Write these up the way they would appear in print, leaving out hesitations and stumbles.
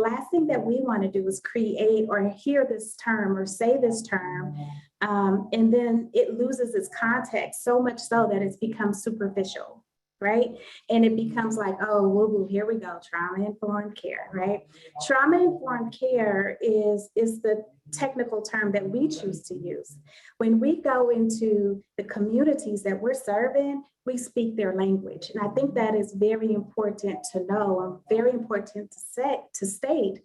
last thing that we want to do is create or hear this term or say this term, and then it loses its context so much so that it's become superficial, right? And it becomes like, oh, woo-woo, here we go, trauma-informed care, right? Trauma-informed care is the technical term that we choose to use. When we go into the communities that we're serving, we speak their language. And I think that is very important to know, and very important to state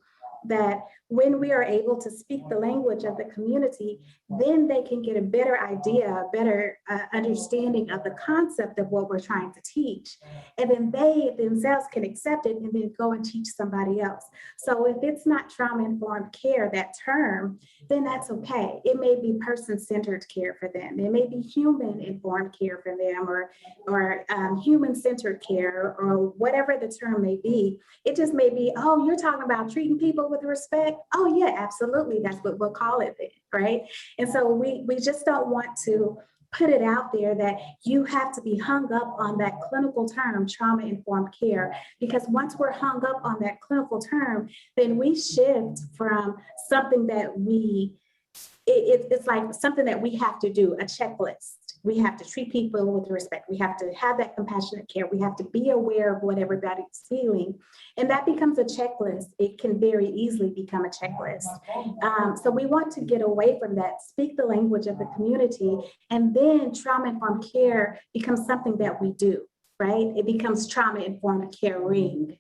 that when we are able to speak the language of the community, then they can get a better idea, a better understanding of the concept of what we're trying to teach. And then they themselves can accept it and then go and teach somebody else. So if it's not trauma-informed care, that term, then that's okay. It may be person-centered care for them. It may be human-informed care for them, or human-centered care, or whatever the term may be. It just may be, oh, you're talking about treating people with respect. Oh yeah, absolutely. That's what we'll call it then, right? And so we just don't want to put it out there that you have to be hung up on that clinical term, trauma-informed care, because once we're hung up on that clinical term, then we shift from something that it's like something that we have to do, a checklist. We have to treat people with respect. We have to have that compassionate care. We have to be aware of what everybody's feeling. And that becomes a checklist. It can very easily become a checklist. So we want to get away from that, speak the language of the community, and then trauma-informed care becomes something that we do, right? It becomes trauma-informed caring.